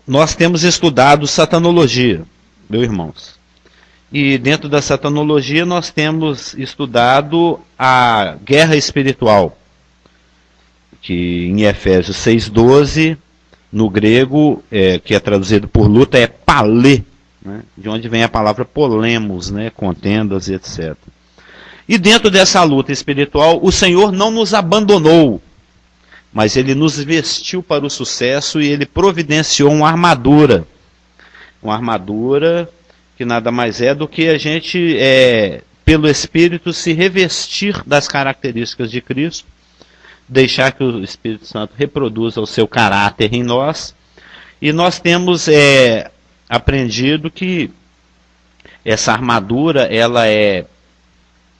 nós temos estudado satanologia, meus irmãos. E dentro da satanologia nós temos estudado a guerra espiritual, que em Efésios 6,12, no grego, que é traduzido por luta, é palê, né? De onde vem a palavra polemos, né? Contendas e etc. E dentro dessa luta espiritual, o Senhor não nos abandonou, mas Ele nos vestiu para o sucesso e Ele providenciou uma armadura. Uma armadura que nada mais é do que a gente, pelo Espírito, se revestir das características de Cristo, deixar que o Espírito Santo reproduza o seu caráter em nós. E nós temos aprendido que essa armadura, ela é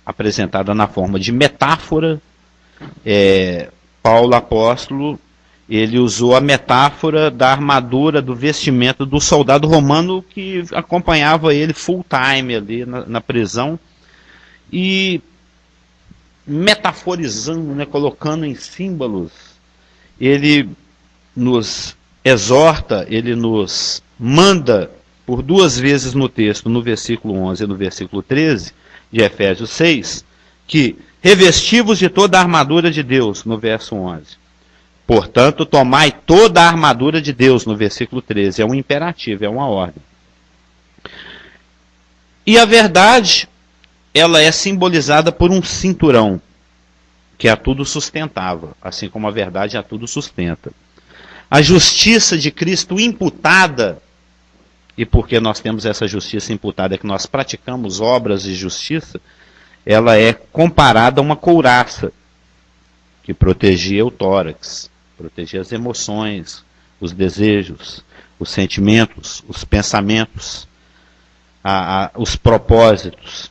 apresentada na forma de metáfora. Paulo apóstolo, ele usou a metáfora da armadura, do vestimento do soldado romano que acompanhava ele full time ali na prisão, e metaforizando, né, colocando em símbolos, ele nos exorta, ele nos manda por duas vezes no texto, no versículo 11 e no versículo 13 de Efésios 6, que revesti-vos de toda a armadura de Deus, no verso 11. Portanto, tomai toda a armadura de Deus, no versículo 13. É um imperativo, é uma ordem. E a verdade, ela é simbolizada por um cinturão, que a tudo sustentava, assim como a verdade a tudo sustenta. A justiça de Cristo imputada, e porque nós temos essa justiça imputada, é que nós praticamos obras de justiça, ela é comparada a uma couraça que protegia o tórax, protegia as emoções, os desejos, os sentimentos, os pensamentos, os propósitos.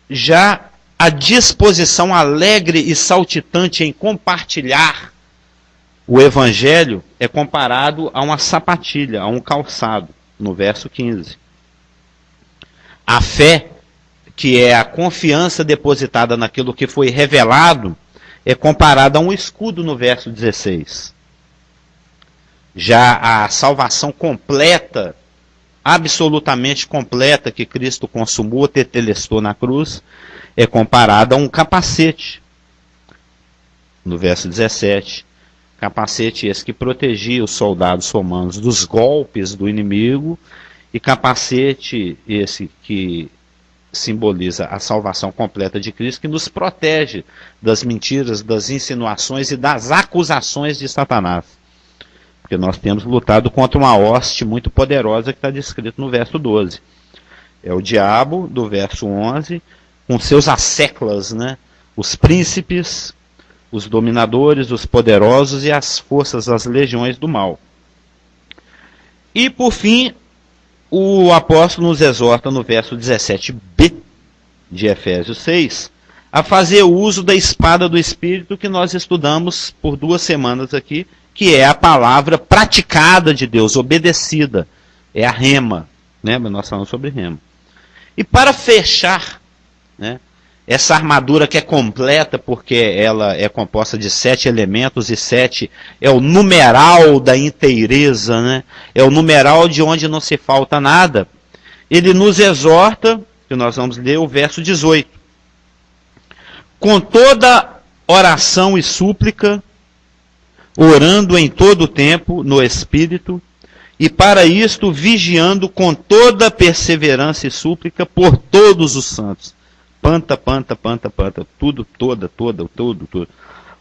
Já a disposição alegre e saltitante em compartilhar o Evangelho é comparado a uma sapatilha, a um calçado, no verso 15. A fé, que é a confiança depositada naquilo que foi revelado, é comparada a um escudo no verso 16. Já a salvação completa, absolutamente completa, que Cristo consumou, tetelestou na cruz, é comparada a um capacete, no verso 17. Capacete esse que protegia os soldados romanos dos golpes do inimigo, e capacete esse que simboliza a salvação completa de Cristo, que nos protege das mentiras, das insinuações e das acusações de Satanás. Porque nós temos lutado contra uma hoste muito poderosa que está descrito no verso 12. É o diabo, do verso 11, com seus asseclas, né? Os príncipes, os dominadores, os poderosos e as forças, as legiões do mal. E por fim, o apóstolo nos exorta no verso 17b de Efésios 6, a fazer uso da espada do Espírito que nós estudamos por 2 semanas aqui, que é a palavra praticada de Deus, obedecida. É a rema, né? Nós falamos sobre rema. E para fechar, né, essa armadura que é completa, porque ela é composta de 7 elementos, e 7 é o numeral da inteireza, né? É o numeral de onde não se falta nada. Ele nos exorta, que nós vamos ler o verso 18. Com toda oração e súplica, orando em todo o tempo no Espírito, e para isto vigiando com toda perseverança e súplica por todos os santos. Panta, tudo, tudo.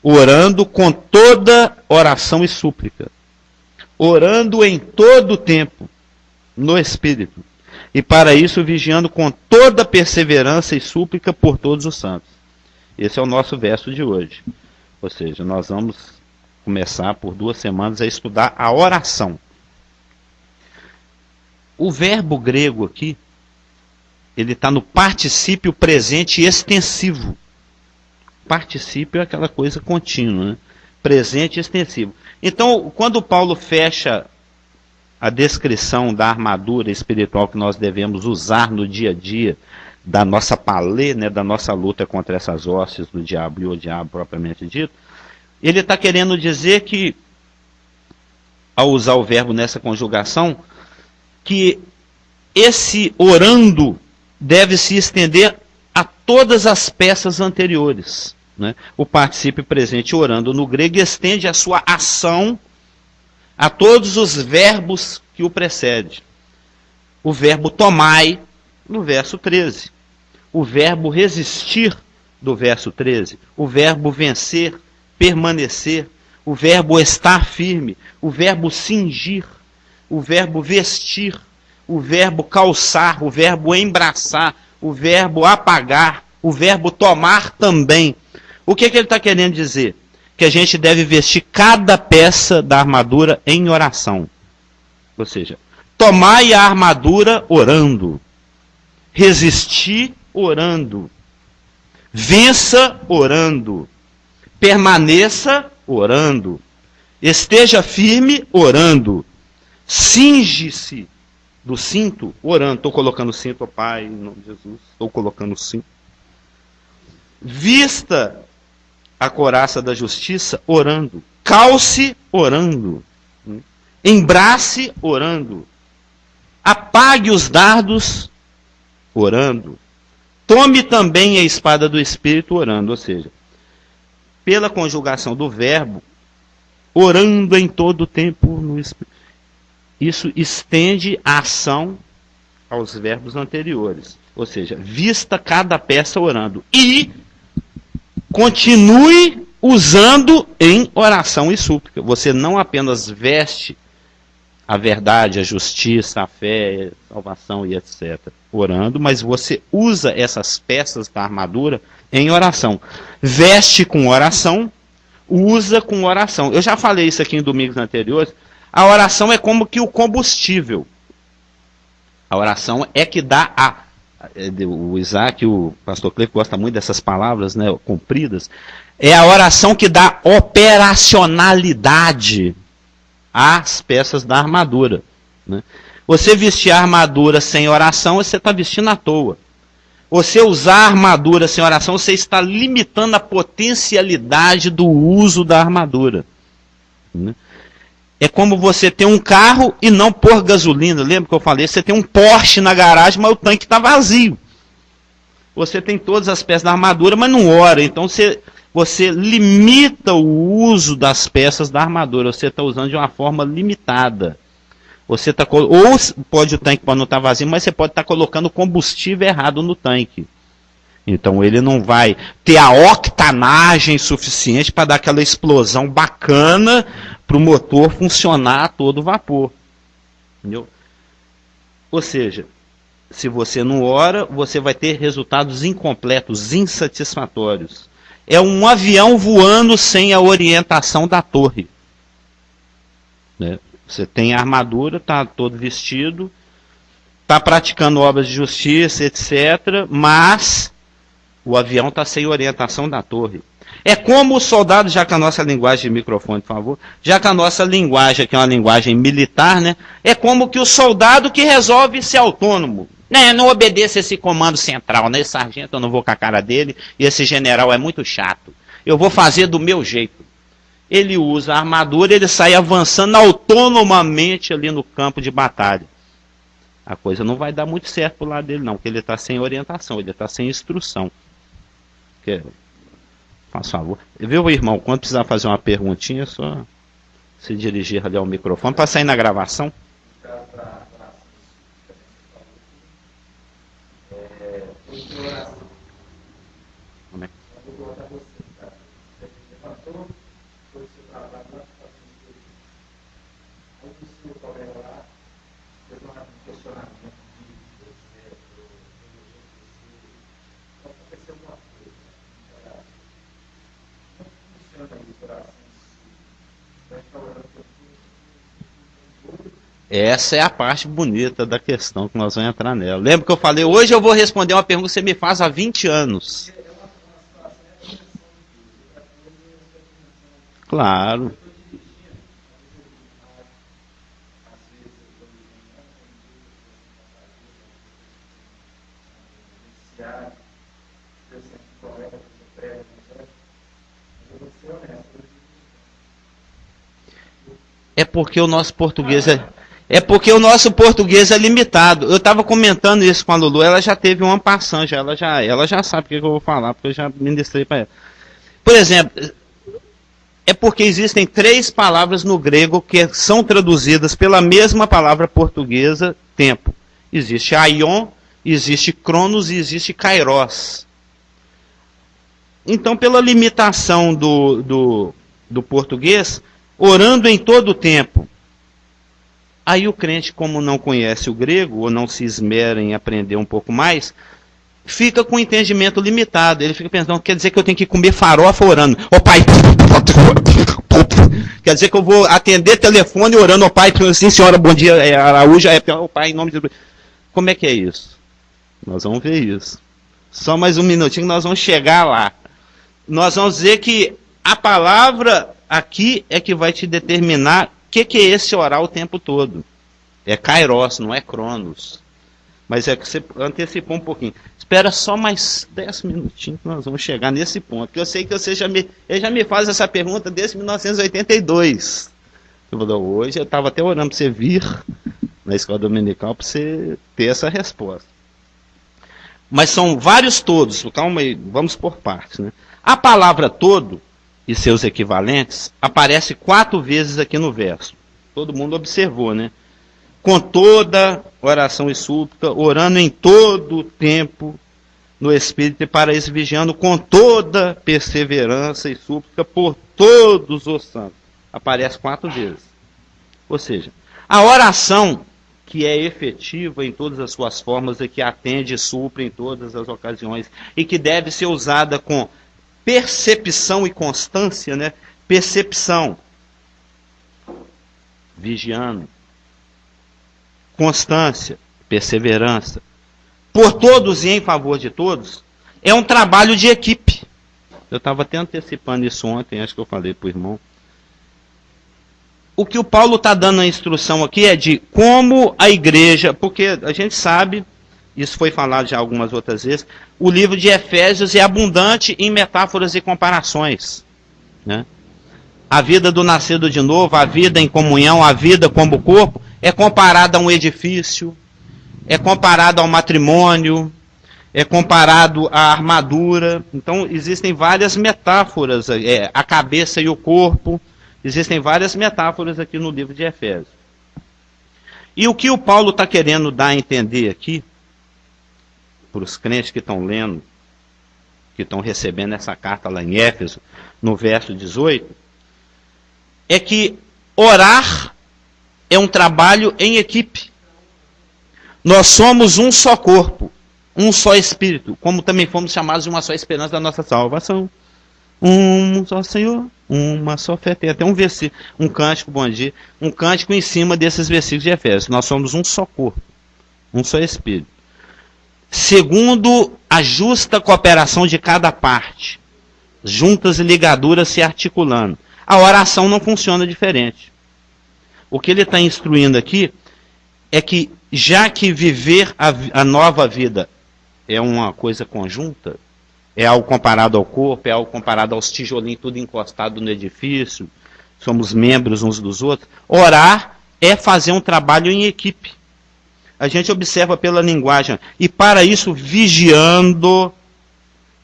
Orando com toda oração e súplica. Orando em todo o tempo, no Espírito. E para isso vigiando com toda perseverança e súplica por todos os santos. Esse é o nosso verso de hoje. Ou seja, nós vamos começar por 2 semanas a estudar a oração. O verbo grego aqui, ele está no particípio presente extensivo. Particípio é aquela coisa contínua, né? Presente extensivo. Então, quando Paulo fecha a descrição da armadura espiritual que nós devemos usar no dia a dia, da nossa palê, né, da nossa luta contra essas hostes do diabo e o diabo propriamente dito, ele está querendo dizer que ao usar o verbo nessa conjugação, que esse orando deve se estender a todas as peças anteriores, né? O particípio presente orando no grego estende a sua ação a todos os verbos que o precedem. O verbo tomai, no verso 13. O verbo resistir, do verso 13. O verbo vencer, permanecer. O verbo estar firme. O verbo cingir. O verbo vestir. O verbo calçar. O verbo embraçar. O verbo apagar. O verbo tomar também. O que ele está querendo dizer? Que a gente deve vestir cada peça da armadura em oração. Ou seja, tomai a armadura orando. Resistir orando. Vença orando. Permaneça orando. Esteja firme orando. Cinge-se do cinto orando. Estou colocando o cinto, Pai, em nome de Jesus. Estou colocando o cinto. Vista a couraça da justiça orando. Calce orando. Embrace orando. Apague os dardos orando. Tome também a espada do Espírito orando. Ou seja, pela conjugação do verbo, orando em todo o tempo no Espírito. Isso estende a ação aos verbos anteriores. Ou seja, vista cada peça orando. E continue usando em oração e súplica. Você não apenas veste a verdade, a justiça, a fé, a salvação e etc. orando, mas você usa essas peças da armadura em oração. Veste com oração, usa com oração. Eu já falei isso aqui em domingos anteriores. A oração é como que o combustível. A oração é que dá o Isaac, o pastor Cleiton gosta muito dessas palavras, né, compridas. É a oração que dá operacionalidade às peças da armadura, né? Você vestir a armadura sem oração, você está vestindo à toa. Você usar a armadura sem oração, você está limitando a potencialidade do uso da armadura, né? É como você ter um carro e não pôr gasolina. Lembra que eu falei? Você tem um Porsche na garagem, mas o tanque está vazio. Você tem todas as peças da armadura, mas não ora. Então você limita o uso das peças da armadura. Você está usando de uma forma limitada. Você tá, ou pode o tanque pode não estar vazio, mas você pode estar colocando combustível errado no tanque. Então ele não vai ter a octanagem suficiente para dar aquela explosão bacana para o motor funcionar a todo vapor. Entendeu? Ou seja, se você não ora, você vai ter resultados incompletos, insatisfatórios. É um avião voando sem a orientação da torre, né? Você tem a armadura, está todo vestido, está praticando obras de justiça, etc., mas o avião está sem orientação da torre. É como o soldado, já que a nossa linguagem de microfone, por favor, já que a nossa linguagem, que é uma linguagem militar, né, é como que o soldado que resolve ser autônomo. Né, não obedeça esse comando central, né, esse sargento eu não vou com a cara dele, e esse general é muito chato. Eu vou fazer do meu jeito. Ele usa a armadura, ele sai avançando autonomamente ali no campo de batalha. A coisa não vai dar muito certo pro lado dele não, porque ele está sem orientação, ele está sem instrução. Faz favor. Viu, irmão, quando precisar fazer uma perguntinha, é só se dirigir ali ao microfone para sair na gravação. Essa é a parte bonita da questão que nós vamos entrar nela. Lembra que eu falei, hoje eu vou responder uma pergunta que você me faz há 20 anos. Claro. É porque o nosso português é limitado. Eu estava comentando isso com a Lulu, ela já teve um passant, ela já sabe o que eu vou falar, porque eu já ministrei para ela. Por exemplo, é porque existem 3 palavras no grego que são traduzidas pela mesma palavra portuguesa, tempo. Existe aion, existe cronos e existe kairos. Então, pela limitação do português, orando em todo o tempo. Aí o crente, como não conhece o grego, ou não se esmera em aprender um pouco mais, fica com entendimento limitado. Ele fica pensando, quer dizer que eu tenho que comer farofa orando. Ô pai, quer dizer que eu vou atender telefone orando, ô pai, sim senhora, bom dia, Araújo, ô pai, em nome de... Como é que é isso? Nós vamos ver isso. Só mais um minutinho, nós vamos chegar lá. Nós vamos dizer que a palavra aqui é que vai te determinar o que é esse orar o tempo todo. É kairos, não é cronos. Mas é que você antecipou um pouquinho. Espera só mais 10 minutinhos que nós vamos chegar nesse ponto. Porque eu sei que você já me faz essa pergunta desde 1982. Você falou, hoje eu estava até orando para você vir na escola dominical para você ter essa resposta. Mas são vários todos. Calma aí, vamos por partes, né? A palavra todo e seus equivalentes aparece 4 vezes aqui no verso. Todo mundo observou, né? Com toda oração e súplica, orando em todo o tempo no Espírito e para isso vigiando com toda perseverança e súplica por todos os santos. Aparece 4 vezes. Ou seja, a oração que é efetiva em todas as suas formas e que atende e supre em todas as ocasiões e que deve ser usada com percepção e constância, né? Percepção, vigiando, constância, perseverança, por todos e em favor de todos, é um trabalho de equipe. Eu estava até antecipando isso ontem, acho que eu falei para o irmão. O que o Paulo está dando a instrução aqui é de como a igreja, porque a gente sabe, isso foi falado já algumas outras vezes, o livro de Efésios é abundante em metáforas e comparações, né? A vida do nascido de novo, a vida em comunhão, a vida como corpo, é comparada a um edifício, é comparado ao matrimônio, é comparado à armadura. Então, existem várias metáforas, a cabeça e o corpo, existem várias metáforas aqui no livro de Efésios. E o que o Paulo está querendo dar a entender aqui, para os crentes que estão lendo, que estão recebendo essa carta lá em Éfeso, no verso 18, é que orar é um trabalho em equipe. Nós somos um só corpo, um só espírito, como também fomos chamados de uma só esperança da nossa salvação. Um só Senhor, uma só fé. Tem até um versículo, um cântico, bom dia, um cântico em cima desses versículos de Efésios. Nós somos um só corpo, um só espírito. Segundo a justa cooperação de cada parte, juntas e ligaduras se articulando. A oração não funciona diferente. O que ele está instruindo aqui é que, já que viver a nova vida é uma coisa conjunta, é algo comparado ao corpo, é algo comparado aos tijolinhos tudo encostado no edifício, somos membros uns dos outros, orar é fazer um trabalho em equipe. A gente observa pela linguagem, e para isso vigiando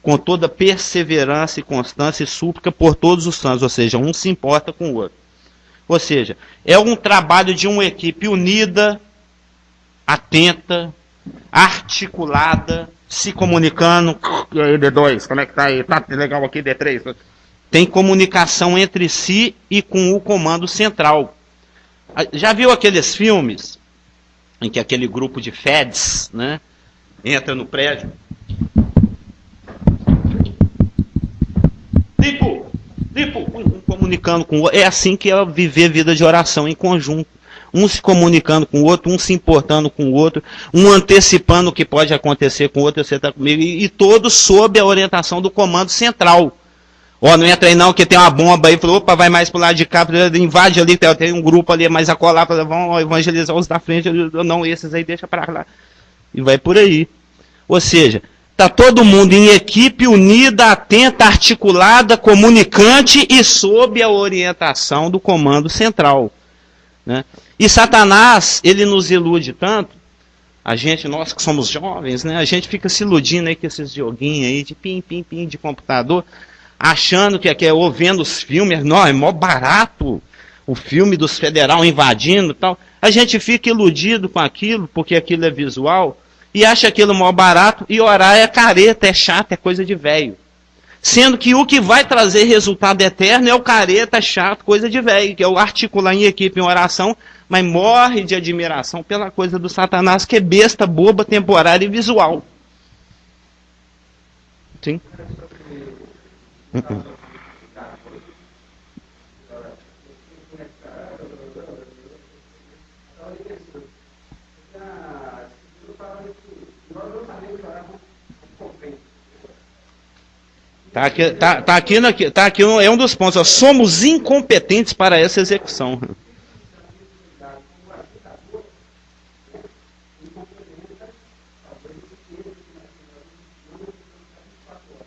com toda perseverança e constância e súplica por todos os santos, ou seja, um se importa com o outro. Ou seja, é um trabalho de uma equipe unida, atenta, articulada, se comunicando. E aí, D2, como é que tá aí? Tá legal aqui, D3? Tem comunicação entre si e com o comando central. Já viu aqueles filmes em que aquele grupo de feds, né, entra no prédio? Um comunicando com o outro. É assim que é viver vida de oração em conjunto. Um se comunicando com o outro, um se importando com o outro, um antecipando o que pode acontecer com o outro, você está comigo, e todos sob a orientação do comando central. Ó, não entra aí não, que tem uma bomba aí, falou, opa, vai mais pro lado de cá, invade ali, tem um grupo ali mais a colar, vão evangelizar os da frente, não, esses aí deixa para lá. E vai por aí. Ou seja, está todo mundo em equipe unida, atenta, articulada, comunicante e sob a orientação do comando central. né? E Satanás, ele nos ilude tanto, a gente, nós que somos jovens, né, a gente fica se iludindo aí com esses joguinhos aí de pim, pim, pim, de computador, achando que é ou vendo os filmes, não, é mó barato, o filme dos federal invadindo e tal. A gente fica iludido com aquilo, porque aquilo é visual, e acha aquilo mó barato, e orar é careta, é chato, é coisa de velho. Sendo que o que vai trazer resultado eterno é o careta, chato, coisa de velho, que é o articular em equipe em oração, mas morre de admiração pela coisa do Satanás, que é besta, boba, temporária e visual. Sim? Tá aqui é um dos pontos. Ó, somos incompetentes para essa execução.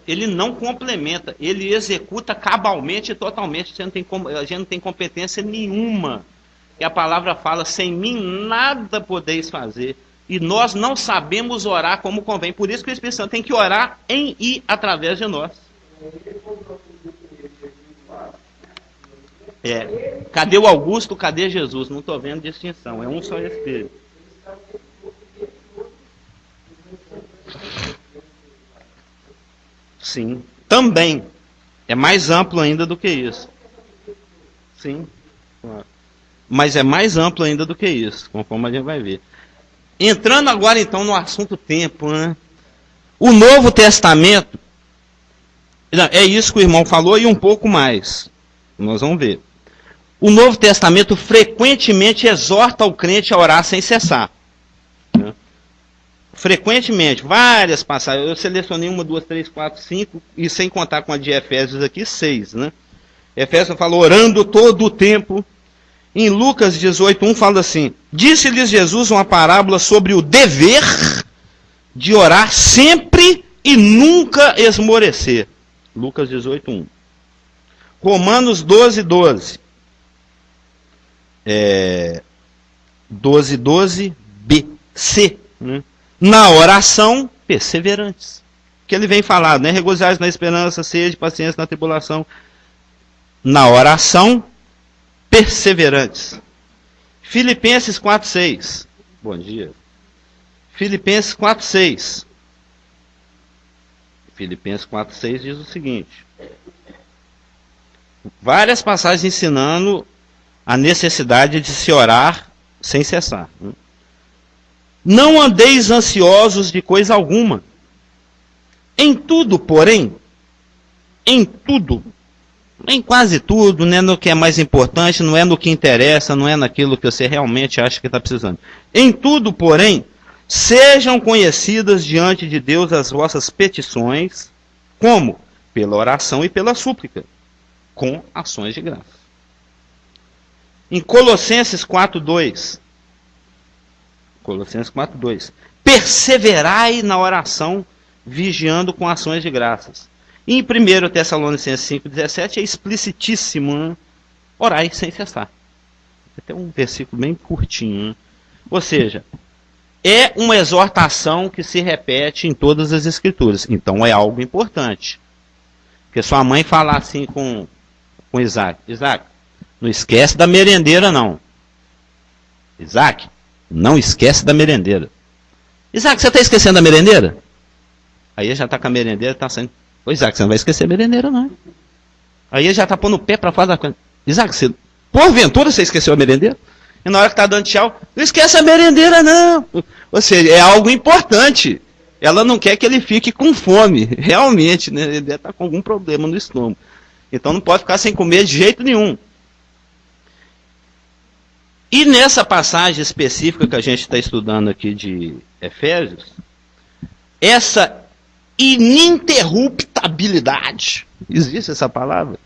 Ele não complementa, ele executa cabalmente e totalmente. A gente não tem competência nenhuma. E a palavra fala, sem mim nada podeis fazer. E nós não sabemos orar como convém. Por isso que o Espírito Santo tem que orar em e através de nós. Cadê o Augusto? Cadê Jesus? Não estou vendo distinção. É um só Espírito. Sim. Também. É mais amplo ainda do que isso. Sim. Mas é mais amplo ainda do que isso, conforme a gente vai ver. Entrando agora então no assunto tempo, né? O Novo Testamento, é isso que o irmão falou e um pouco mais. Nós vamos ver. O Novo Testamento frequentemente exorta o crente a orar sem cessar. Né? Frequentemente, várias passagens. Eu selecionei 1, 2, 3, 4, 5, e sem contar com a de Efésios aqui, 6. Né? Efésios fala orando todo o tempo. Em Lucas 18:1 fala assim: disse-lhes Jesus uma parábola sobre o dever de orar sempre e nunca esmorecer. Lucas 18:1. Romanos 12:12. 12:12b, C. Né? Na oração, perseverantes. Que ele vem falar, né? Regozijai na esperança, sede, paciência na tribulação. Na oração, perseverantes. Filipenses 4:6. Bom dia. Filipenses 4:6. Filipenses 4:6 diz o seguinte: várias passagens ensinando a necessidade de se orar sem cessar. Não andeis ansiosos de coisa alguma. Em tudo, porém, em tudo, em quase tudo, não é no que é mais importante, não é no que interessa, não é naquilo que você realmente acha que está precisando. Em tudo, porém, sejam conhecidas diante de Deus as vossas petições, como? Pela oração e pela súplica, com ações de graça. Em Colossenses 4:2, Colossenses 4:2, perseverai na oração, vigiando com ações de graças. E em 1 Tessalonicenses 5:17 é explicitíssimo, né? Orai sem cessar. Até um versículo bem curtinho. Né? Ou seja, é uma exortação que se repete em todas as escrituras. Então é algo importante. Porque sua mãe falar assim com Isaac: Isaac, não esquece da merendeira não. Isaac, não esquece da merendeira. Isaac, você está esquecendo da merendeira? Aí ele já está com a merendeira, está saindo. Ô Isaac, você não vai esquecer a merendeira não. Aí ele já está pondo o pé para fora da coisa. Isaac, você, porventura você esqueceu a merendeira? E na hora que está dando tchau, não esquece a merendeira não. Ou seja, é algo importante. Ela não quer que ele fique com fome. Realmente, né? Ele deve estar com algum problema no estômago. Então não pode ficar sem comer de jeito nenhum. E nessa passagem específica que a gente está estudando aqui de Efésios, essa ininterruptabilidade, existe essa palavra?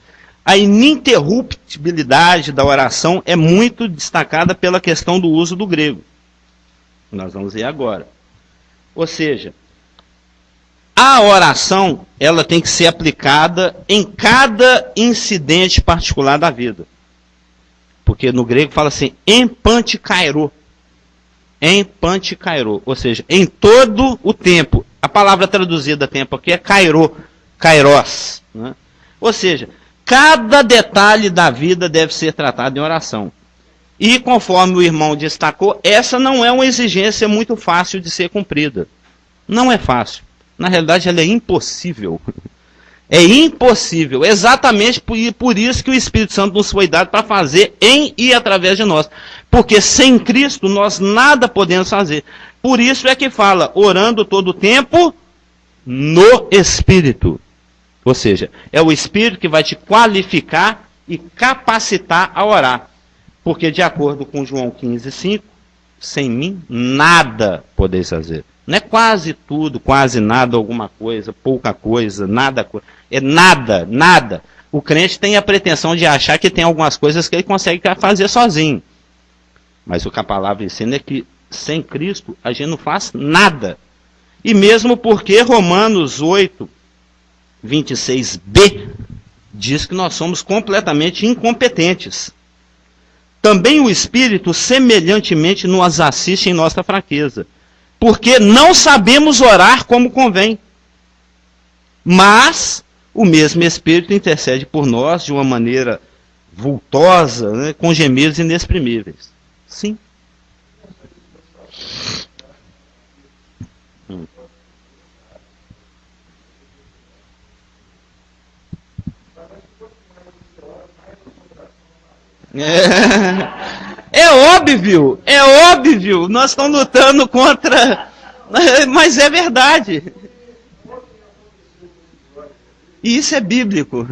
A ininterruptibilidade da oração é muito destacada pela questão do uso do grego. Nós vamos ver agora. Ou seja, a oração ela tem que ser aplicada em cada incidente particular da vida. porque no grego fala assim, empantikairo. Empantikairo, ou seja, em todo o tempo. A palavra traduzida tempo aqui é kairo, kairos. Né? Ou seja, cada detalhe da vida deve ser tratado em oração. E conforme o irmão destacou, essa não é uma exigência muito fácil de ser cumprida. Não é fácil. Na realidade, ela é impossível. É impossível. Exatamente por isso que o Espírito Santo nos foi dado para fazer em e através de nós. Porque sem Cristo nós nada podemos fazer. Por isso é que fala, orando todo o tempo no Espírito. Ou seja, é o Espírito que vai te qualificar e capacitar a orar. Porque de acordo com João 15,5, sem mim nada podeis fazer. Não é quase tudo, quase nada, alguma coisa, pouca coisa, nada. É nada, nada. O crente tem a pretensão de achar que tem algumas coisas que ele consegue fazer sozinho. Mas o que a palavra ensina é que sem Cristo a gente não faz nada. E mesmo porque Romanos 8, 26b diz que nós somos completamente incompetentes. Também o Espírito semelhantemente nos assiste em nossa fraqueza. Porque não sabemos orar como convém. Mas o mesmo Espírito intercede por nós de uma maneira vultosa, né, com gemidos inexprimíveis. Sim. É óbvio, nós estamos lutando contra, mas é verdade. E isso é bíblico.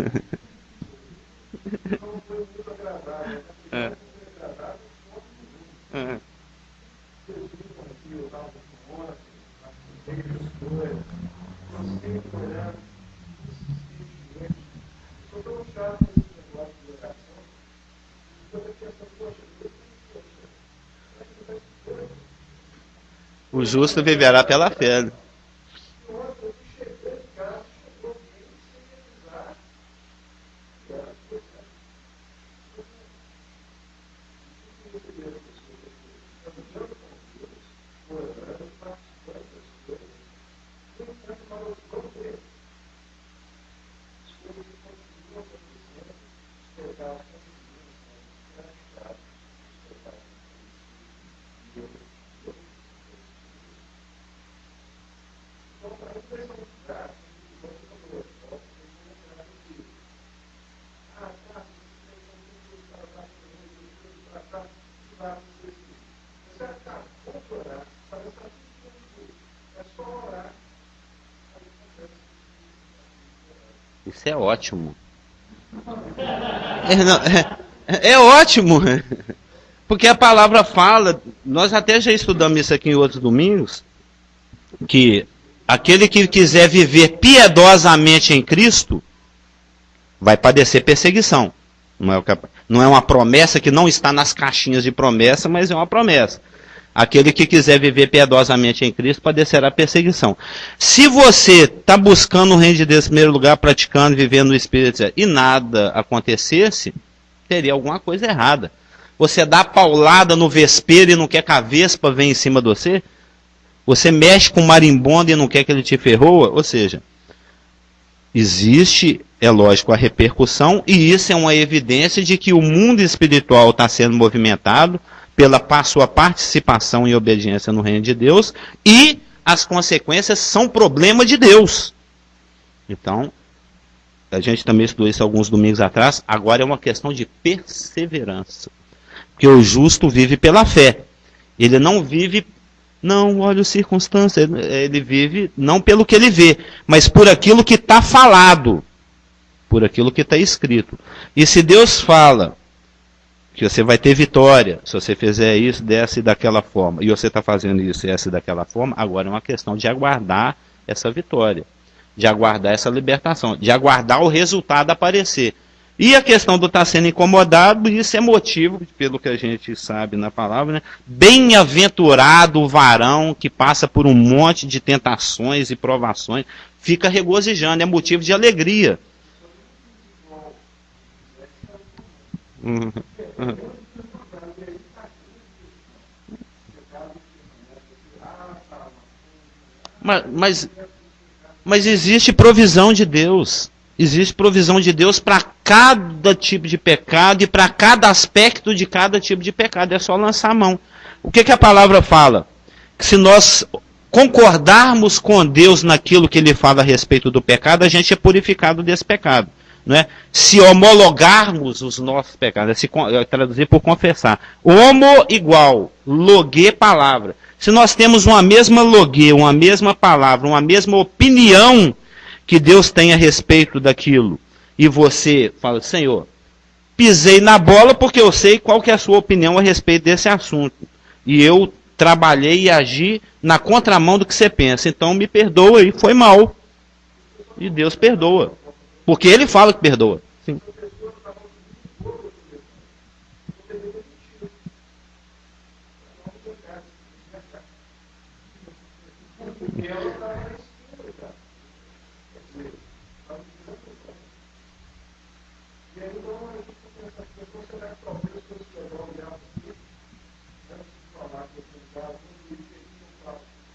O justo viverá pela fé. Isso é ótimo. É ótimo. Porque a palavra fala, nós até já estudamos isso aqui em outros domingos, que aquele que quiser viver piedosamente em Cristo vai padecer perseguição. Não é uma promessa que não está nas caixinhas de promessa, mas é uma promessa. Aquele que quiser viver piedosamente em Cristo padecerá perseguição. Se você está buscando o reino de Deus em primeiro lugar, praticando, vivendo no Espírito, e nada acontecesse, teria alguma coisa errada. Você dá paulada no vespeiro e não quer que a vespa venha em cima de você? Você mexe com o marimbondo e não quer que ele te ferroa? Ou seja, existe, é lógico, a repercussão, e isso é uma evidência de que o mundo espiritual está sendo movimentado pela sua participação e obediência no reino de Deus, e as consequências são problema de Deus. Então, a gente também estudou isso alguns domingos atrás, agora é uma questão de perseverança. Porque o justo vive pela fé. Ele não vive, não, olha as circunstâncias, ele vive não pelo que ele vê, mas por aquilo que está falado, por aquilo que está escrito. E se Deus fala que você vai ter vitória, se você fizer isso, desce daquela forma, e você está fazendo isso, desce daquela forma, agora é uma questão de aguardar essa vitória, de aguardar essa libertação, de aguardar o resultado aparecer. E a questão do estar sendo incomodado, isso é motivo, pelo que a gente sabe na palavra, né? Bem-aventurado o varão que passa por um monte de tentações e provações, fica regozijando, é motivo de alegria. Mas existe provisão de Deus. Existe provisão de Deus para cada tipo de pecado e para cada aspecto de cada tipo de pecado. É só lançar a mão. O que a palavra fala? Que se nós concordarmos com Deus naquilo que Ele fala a respeito do pecado, a gente é purificado desse pecado. Não é? Se homologarmos os nossos pecados, se traduzir por confessar. Homo igual, logê palavra. Se nós temos uma mesma logê, uma mesma palavra, uma mesma opinião que Deus tem a respeito daquilo, e você fala, Senhor, pisei na bola porque eu sei qual que é a sua opinião a respeito desse assunto. E eu trabalhei e agi na contramão do que você pensa. Então me perdoa e foi mal. E Deus perdoa. Porque Ele fala que perdoa. Sim.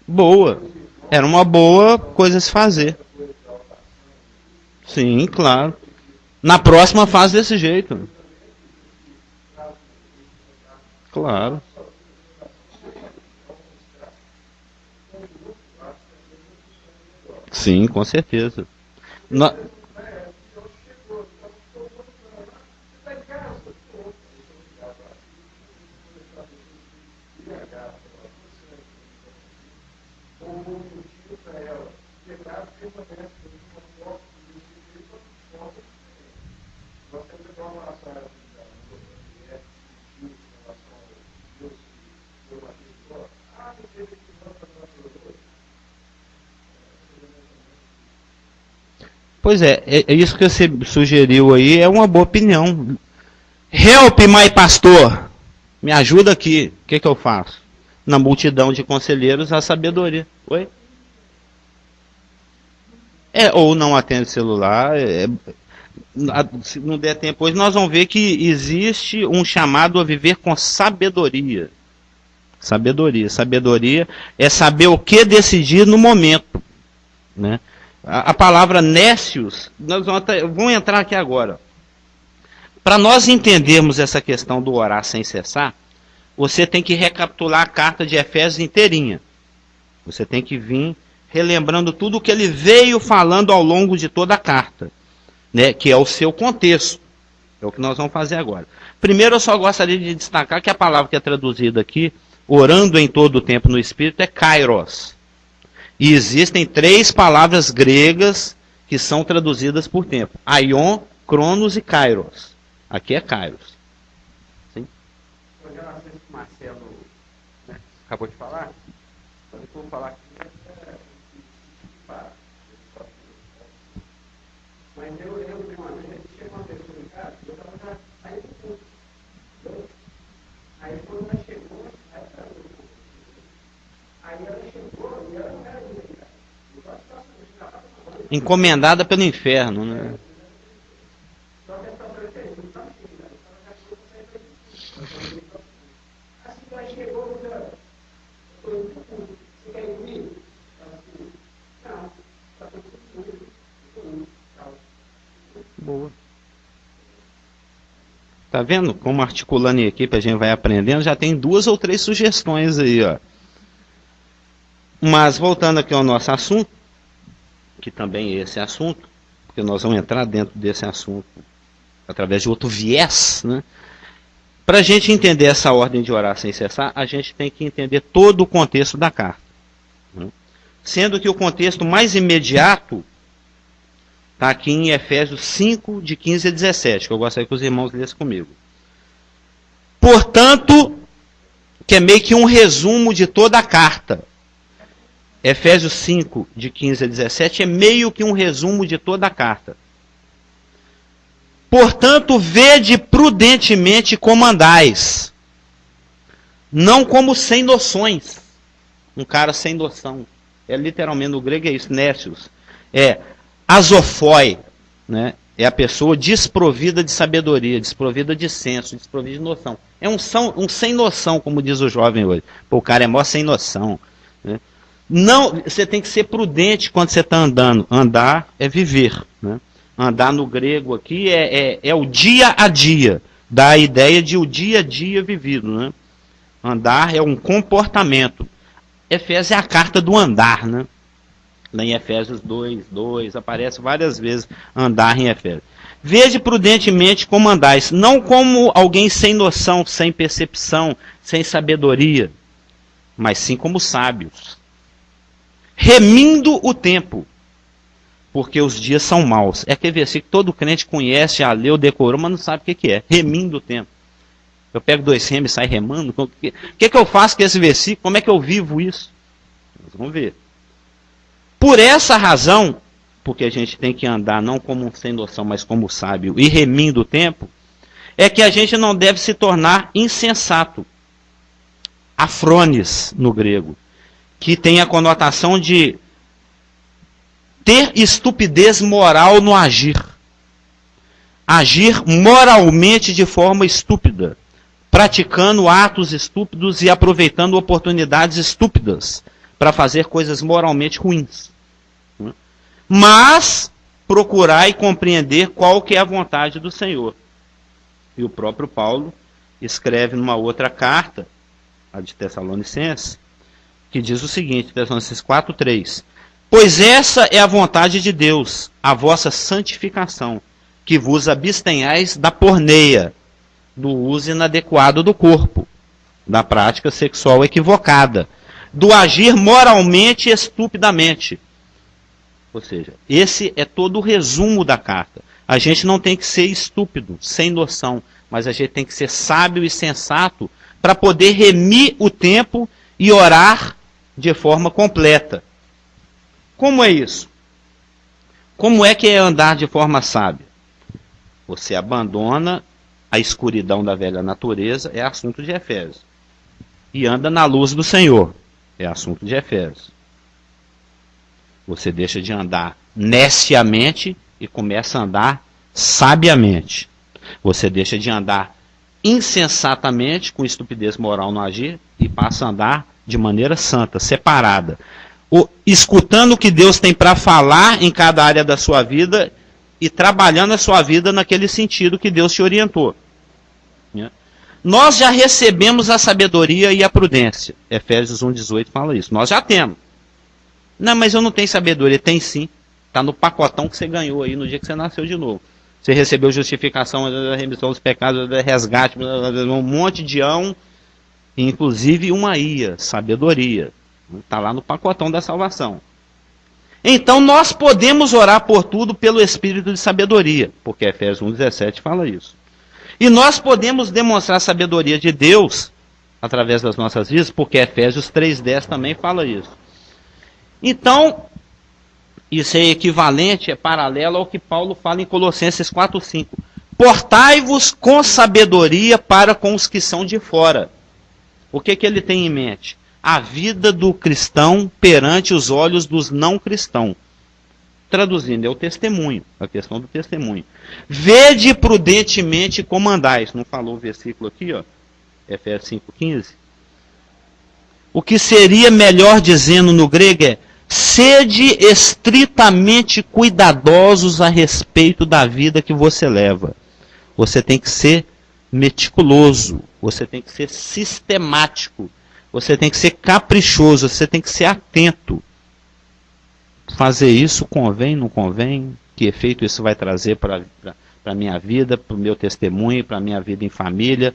Boa. Era uma boa coisa a se fazer. Sim, claro. Na próxima faz desse jeito. Claro. Sim, com certeza. Na... Pois é isso que você sugeriu aí, é uma boa opinião. Help my pastor, me ajuda aqui, o que eu faço? Na multidão de conselheiros, a sabedoria. Oi? Ou não atende celular, se não der tempo hoje, nós vamos ver que existe um chamado a viver com sabedoria. Sabedoria é saber o que decidir no momento, né? A palavra nécios, nós vamos entrar aqui agora. Para nós entendermos essa questão do orar sem cessar, você tem que recapitular a carta de Efésios inteirinha. Você tem que vir relembrando tudo o que ele veio falando ao longo de toda a carta, né, que é o seu contexto. É o que nós vamos fazer agora. Primeiro, eu só gostaria de destacar que a palavra que é traduzida aqui, orando em todo o tempo no Espírito, é kairos. E existem 3 palavras gregas que são traduzidas por tempo. Aion, Cronos e Kairos. Aqui é Kairos. Sim? Com relação a isso que o Marcelo, né, acabou de falar, eu vou falar aqui. Mas eu vi uma vez, chega uma pessoa em casa, eu estava saindo do culto. Aí quando ela chegou, aí ela chegou e ela não era desligada. Encomendada pelo inferno, né? Só que essa pessoa não estava desligada, assim que ela chegou, você quer ir comigo? Ela disse, não, está tudo comigo. Boa. Tá vendo como articulando em equipe a gente vai aprendendo? Já tem 2 ou 3 sugestões aí, ó. Mas voltando aqui ao nosso assunto, que também é esse assunto, porque nós vamos entrar dentro desse assunto através de outro viés, né? Para a gente entender essa ordem de orar sem cessar, a gente tem que entender todo o contexto da carta, né? Sendo que o contexto mais imediato está aqui em Efésios 5, de 15 a 17, que eu gostaria que os irmãos lessem comigo. Portanto, que é meio que um resumo de toda a carta. Efésios 5, de 15 a 17, é meio que um resumo de toda a carta. Portanto, vede prudentemente como andais, não como sem noções. Um cara sem noção. Literalmente no grego é isso, nécios. Azofoi, né? é a pessoa desprovida de sabedoria, desprovida de senso, desprovida de noção. É um sem noção, como diz o jovem hoje. Pô, o cara é mó sem noção. Né? Não, você tem que ser prudente quando você está andando. Andar é viver. Né? Andar no grego aqui é o dia a dia. Dá a ideia de o dia a dia vivido. Né? Andar é um comportamento. Efésios é a carta do andar, né? Lá em Efésios 2, aparece várias vezes andar em Efésios. Vede prudentemente como andais, não como alguém sem noção, sem percepção, sem sabedoria, mas sim como sábios, remindo o tempo, porque os dias são maus. É aquele versículo que todo crente conhece, já leu, decorou, mas não sabe o que é. Remindo o tempo. Eu pego 2 remos e saio remando. O que eu faço com esse versículo? Como é que eu vivo isso? Nós vamos ver. Por essa razão, porque a gente tem que andar não como um sem noção, mas como sábio, e remindo o tempo, é que a gente não deve se tornar insensato. Afrones, no grego, que tem a conotação de ter estupidez moral no agir. Agir moralmente de forma estúpida, praticando atos estúpidos e aproveitando oportunidades estúpidas para fazer coisas moralmente ruins. Mas procurar e compreender qual que é a vontade do Senhor. E o próprio Paulo escreve numa outra carta, a de Tessalonicenses, que diz o seguinte, Tessalonicenses 4:3: Pois essa é a vontade de Deus, a vossa santificação, que vos abstenhais da porneia, do uso inadequado do corpo, da prática sexual equivocada, do agir moralmente e estupidamente. Ou seja, esse é todo o resumo da carta. A gente não tem que ser estúpido, sem noção, mas a gente tem que ser sábio e sensato para poder remir o tempo e orar de forma completa. Como é isso? Como é que é andar de forma sábia? Você abandona a escuridão da velha natureza, é assunto de Efésios. E anda na luz do Senhor, é assunto de Efésios. Você deixa de andar neciamente e começa a andar sabiamente. Você deixa de andar insensatamente, com estupidez moral no agir, e passa a andar de maneira santa, separada. Escutando o que Deus tem para falar em cada área da sua vida e trabalhando a sua vida naquele sentido que Deus te orientou. Nós já recebemos a sabedoria e a prudência. Efésios 1:18 fala isso. Nós já temos. Não, mas eu não tenho sabedoria. Tem sim. Está no pacotão que você ganhou aí no dia que você nasceu de novo. Você recebeu justificação, remissão dos pecados, resgate, um monte de inclusive uma IA, sabedoria. Está lá no pacotão da salvação. Então nós podemos orar por tudo pelo Espírito de sabedoria, porque Efésios 1:17 fala isso. E nós podemos demonstrar a sabedoria de Deus através das nossas vidas, porque Efésios 3:10 também fala isso. Então, isso é equivalente, é paralelo ao que Paulo fala em Colossenses 4:5. Portai-vos com sabedoria para com os que são de fora. O que ele tem em mente? A vida do cristão perante os olhos dos não cristãos. Traduzindo, é o testemunho, a questão do testemunho. Vede prudentemente como andais. Não falou o versículo aqui, ó, Efésios 5:15? O que seria melhor dizendo no grego é: sede estritamente cuidadosos a respeito da vida que você leva. Você tem que ser meticuloso, você tem que ser sistemático, você tem que ser caprichoso, você tem que ser atento. Fazer isso convém, não convém? Que efeito isso vai trazer para a minha vida, para o meu testemunho, para a minha vida em família?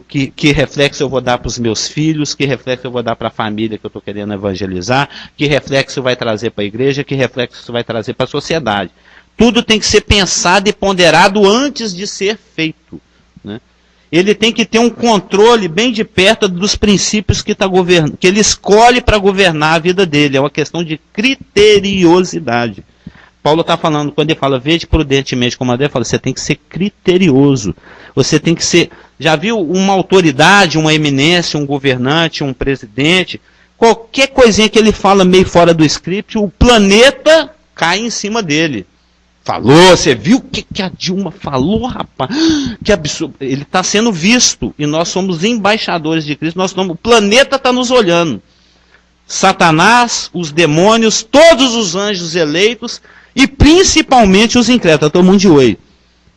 Que reflexo eu vou dar para os meus filhos? Que reflexo eu vou dar para a família que eu estou querendo evangelizar? Que reflexo vai trazer para a igreja? Que reflexo vai trazer para a sociedade? Tudo tem que ser pensado e ponderado antes de ser feito, né? Ele tem que ter um controle bem de perto dos princípios que ele escolhe para governar a vida dele. É uma questão de criteriosidade. Paulo está falando, quando ele fala, vede prudentemente como ele fala, você tem que ser criterioso. Você tem que ser, já viu uma autoridade, uma eminência, um governante, um presidente, qualquer coisinha que ele fala meio fora do script, o planeta cai em cima dele. Falou, você viu o que a Dilma falou, rapaz? Que absurdo. Ele está sendo visto e nós somos embaixadores de Cristo. O planeta está nos olhando. Satanás, os demônios, todos os anjos eleitos e principalmente os incrédulos. Está todo mundo de olho.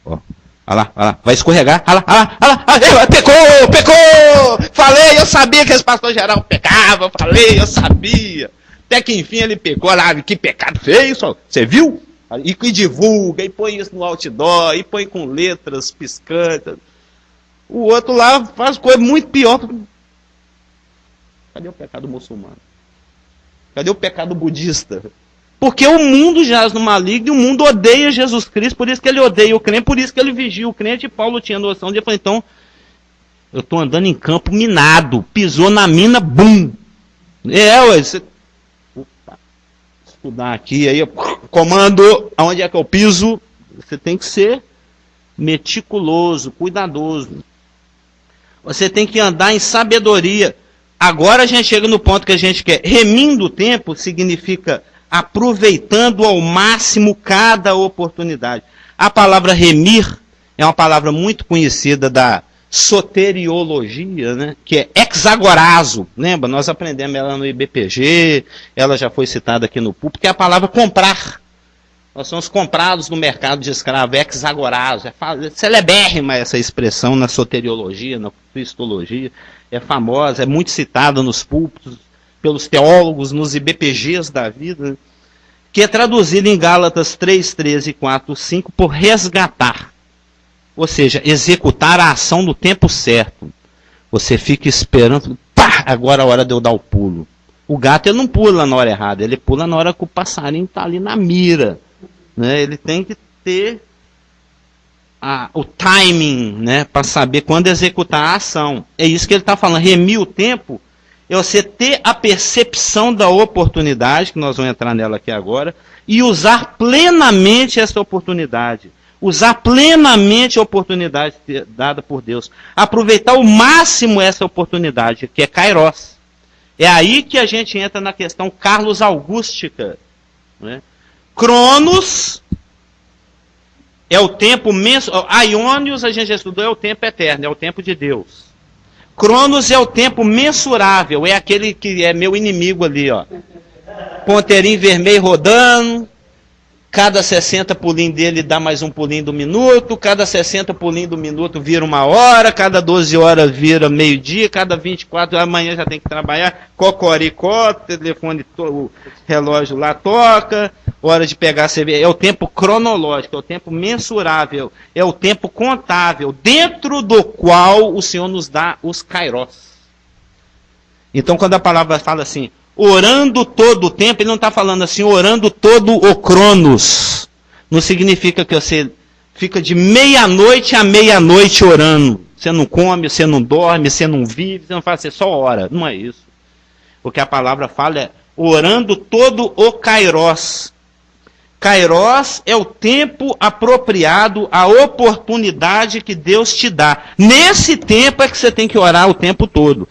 Ó, olha lá, vai escorregar. Olha lá, pecou! Falei, eu sabia que esse pastor geral pecava. Falei, eu sabia. Até que enfim ele pecou. Olha lá, que pecado feio. Você viu? E divulga, e põe isso no outdoor, e põe com letras piscantes. O outro lá faz coisa muito pior. Cadê o pecado muçulmano? Cadê o pecado budista? Porque o mundo jaz no maligno e o mundo odeia Jesus Cristo, por isso que ele odeia o crente, por isso que ele vigia o crente. E Paulo tinha noção de, ele falou, então, eu estou andando em campo minado, pisou na mina, bum! Você... Estudar aqui, aí comando, aonde é que eu piso? Você tem que ser meticuloso, cuidadoso. Você tem que andar em sabedoria. Agora a gente chega no ponto que a gente quer. Remindo o tempo significa aproveitando ao máximo cada oportunidade. A palavra remir é uma palavra muito conhecida da soteriologia, né? Que é hexagorazo, lembra? Nós aprendemos ela no IBPG, ela já foi citada aqui no púlpito, que é a palavra comprar. Nós somos comprados no mercado de escravo, hexagorazo. É celebérrima essa expressão na soteriologia, na cristologia, é famosa, é muito citada nos púlpitos, pelos teólogos, nos IBPGs da vida, né? Que é traduzida em Gálatas 3:13 e 4:5 por resgatar. Ou seja, executar a ação no tempo certo. Você fica esperando, pá, agora é a hora de eu dar o pulo. O gato ele não pula na hora errada, ele pula na hora que o passarinho está ali na mira. Né? Ele tem que ter o timing, né, para saber quando executar a ação. É isso que ele está falando. Remir o tempo é você ter a percepção da oportunidade, que nós vamos entrar nela aqui agora, e usar plenamente essa oportunidade. Usar plenamente a oportunidade dada por Deus. Aproveitar ao máximo essa oportunidade, que é Kairos. É aí que a gente entra na questão Carlos Augustica. Né? Cronos é o tempo mensurável. Aionios, a gente já estudou, é o tempo eterno, é o tempo de Deus. Cronos é o tempo mensurável, é aquele que é meu inimigo ali, ó. Ponteirinho vermelho rodando. Cada 60 pulinhos dele dá mais um pulinho do minuto, cada 60 pulinhos do minuto vira 1 hora, cada 12 horas vira meio-dia, cada 24 amanhã já tem que trabalhar, cocoricó, telefone, o relógio lá toca, hora de pegar a cerveja. É o tempo cronológico, é o tempo mensurável, é o tempo contável, dentro do qual o Senhor nos dá os kairos. Então quando a palavra fala assim, orando todo o tempo, ele não está falando assim, orando todo o cronos. Não significa que você fica de meia-noite a meia-noite orando. Você não come, você não dorme, você não vive, você não faz, você só ora. Não é isso. O que a palavra fala é orando todo o kairos. Kairos é o tempo apropriado, a oportunidade que Deus te dá. Nesse tempo é que você tem que orar o tempo todo.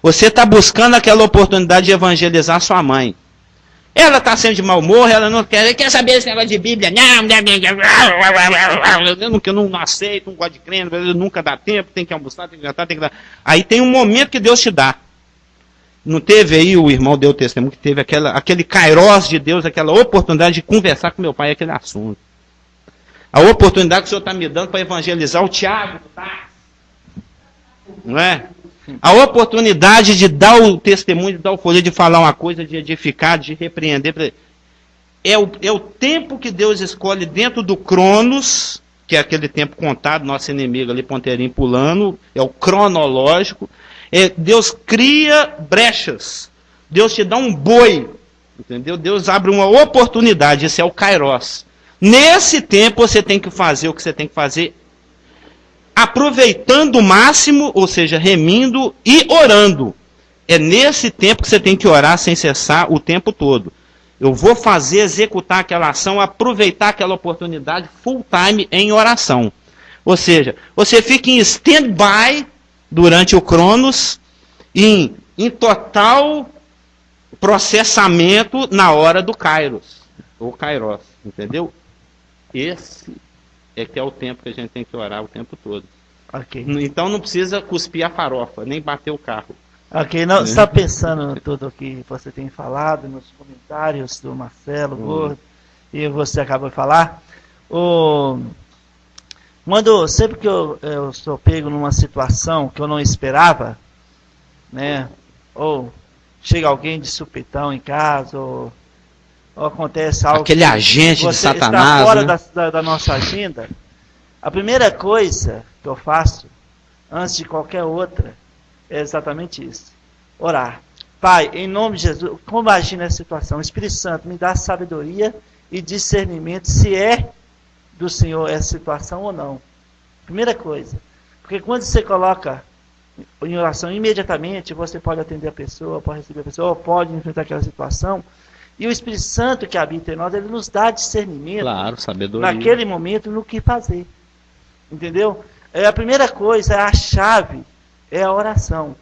Você está buscando aquela oportunidade de evangelizar sua mãe. Ela está sendo de mau humor, ela não quer saber esse negócio de Bíblia. Eu não aceito, não gosto de crer, nunca dá tempo, tem que almoçar, tem que jantar, tem que dar. Aí tem um momento que Deus te dá. Não teve aí, o irmão deu o testemunho, que teve aquele kairos de Deus, aquela oportunidade de conversar com meu pai aquele assunto. A oportunidade que o Senhor está me dando para evangelizar o Tiago, tá? Não é? A oportunidade de dar o testemunho, de dar o poder de falar uma coisa, de edificar, de repreender. É o tempo que Deus escolhe dentro do cronos, que é aquele tempo contado, nosso inimigo ali, ponteirinho pulando, é o cronológico. Deus cria brechas. Deus te dá um boi. Entendeu? Deus abre uma oportunidade, esse é o kairos. Nesse tempo você tem que fazer o que você tem que fazer, aproveitando o máximo, ou seja, remindo e orando. É nesse tempo que você tem que orar sem cessar o tempo todo. Eu vou fazer, executar aquela ação, aproveitar aquela oportunidade full time em oração. Ou seja, você fica em stand-by durante o cronos, em total processamento na hora do kairos, ou kairos, entendeu? Esse é que é o tempo que a gente tem que orar o tempo todo. Ok. Então não precisa cuspir a farofa, nem bater o carro. Ok, não, você está pensando em tudo o que você tem falado, nos comentários do Marcelo Gordo, e você acabou de falar. Sempre que eu sou pego numa situação que eu não esperava, né, ou chega alguém de supetão em casa, ou acontece algo... Aquele agente de Satanás, está fora, né? da nossa agenda, a primeira coisa que eu faço, antes de qualquer outra, é exatamente isso. Orar. Pai, em nome de Jesus, como agir nessa situação? O Espírito Santo me dá sabedoria e discernimento se é do Senhor essa situação ou não. Primeira coisa. Porque quando você coloca em oração imediatamente, você pode atender a pessoa, pode receber a pessoa, ou pode enfrentar aquela situação. E o Espírito Santo que habita em nós, ele nos dá discernimento, claro, sabedoria, naquele momento no que fazer. Entendeu? A primeira coisa, a chave, é a oração.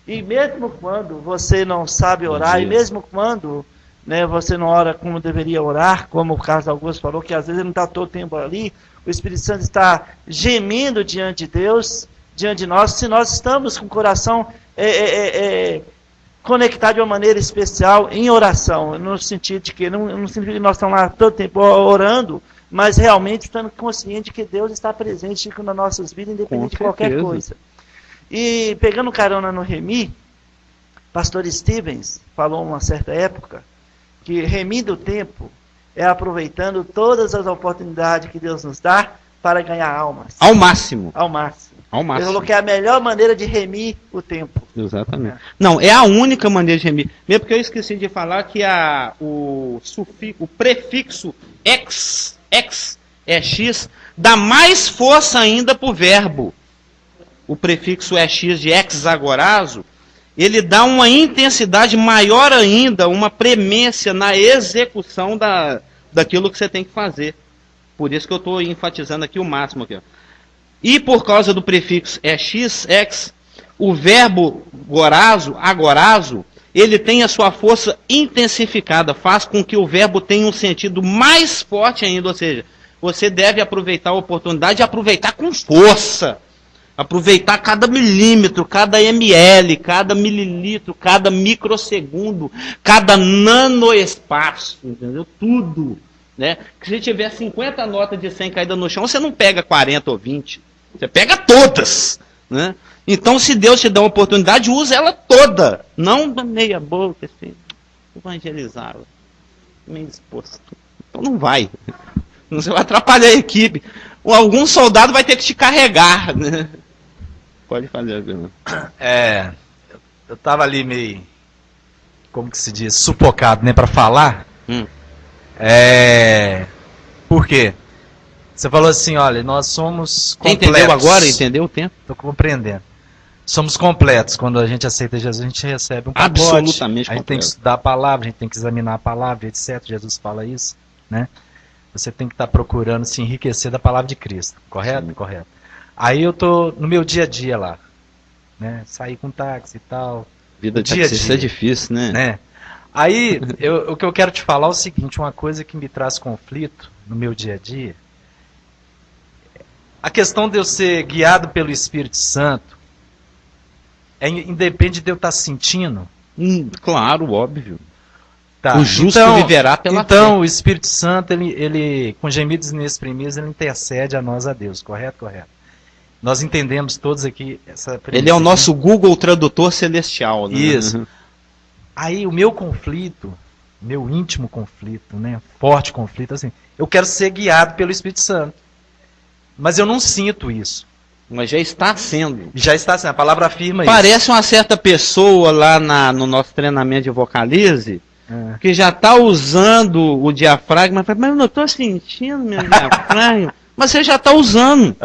E mesmo quando você não sabe orar, e mesmo quando, né, você não ora como deveria orar, como o Carlos Augusto falou, que às vezes ele não está todo o tempo ali, o Espírito Santo está gemendo diante de Deus, diante de nós, se nós estamos com o coração conectado de uma maneira especial em oração, no sentido de que não significa que nós estamos lá todo o tempo orando, mas realmente estamos conscientes de que Deus está presente nas nossas vidas, independente de qualquer coisa. E pegando carona no Remi, pastor Stevens falou uma certa época que remindo o tempo é aproveitando todas as oportunidades que Deus nos dá para ganhar almas. Ao máximo. Ao máximo. Ao máximo. Ele falou que é a melhor maneira de remir o tempo. Exatamente. Não, é a única maneira de remir. Mesmo porque eu esqueci de falar que o prefixo ex é x, dá mais força ainda para o verbo. O prefixo x de exagorazo, ele dá uma intensidade maior ainda, uma premência na execução daquilo que você tem que fazer. Por isso que eu estou enfatizando aqui o máximo. Aqui, ó. E por causa do prefixo x, o verbo agorazo, ele tem a sua força intensificada, faz com que o verbo tenha um sentido mais forte ainda, ou seja, você deve aproveitar a oportunidade e aproveitar com força. Aproveitar cada milímetro, cada ml, cada mililitro, cada microsegundo, cada nanoespaço, entendeu? Tudo. Né? Que se tiver 50 notas de 100 caídas no chão, você não pega 40 ou 20. Você pega todas. Né? Então, se Deus te dá uma oportunidade, usa ela toda. Não meia boca, assim, evangelizar. Meio disposto. Então não vai. Você vai atrapalhar a equipe. Algum soldado vai ter que te carregar. Né? Pode fazer, Bruno. Eu tava ali meio, como que se diz, sufocado, né, para falar. Por quê? Você falou assim, olha, nós somos completos. Entendeu agora? Entendeu o tempo? Estou compreendendo. Somos completos. Quando a gente aceita Jesus, a gente recebe um pacote. Absolutamente a gente tem que estudar a palavra, a gente tem que examinar a palavra, etc. Jesus fala isso, né? Você tem que estar procurando se enriquecer da palavra de Cristo, correto? Sim. Correto. Aí eu tô no meu dia a dia lá, né? Sair com táxi e tal. Vida de taxista é difícil, né? Aí, o que eu quero te falar é o seguinte, uma coisa que me traz conflito no meu dia a dia, a questão de eu ser guiado pelo Espírito Santo, independe de eu estar sentindo. Claro, óbvio. Tá. O justo viverá pela fé. Então, o Espírito Santo, ele com gemidos inexprimíveis, ele intercede a nós, a Deus, correto? Correto. Nós entendemos todos aqui essa premissa. Ele é o nosso Google Tradutor Celestial. Né? Isso. Aí o meu conflito, meu íntimo conflito, né, forte conflito, assim, eu quero ser guiado pelo Espírito Santo. Mas eu não sinto isso. Mas já está sendo. Já está sendo, a palavra afirma isso. Parece uma certa pessoa lá no nosso treinamento de vocalize, que já está usando o diafragma, mas eu não estou sentindo meu diafragma. Mas você já está usando.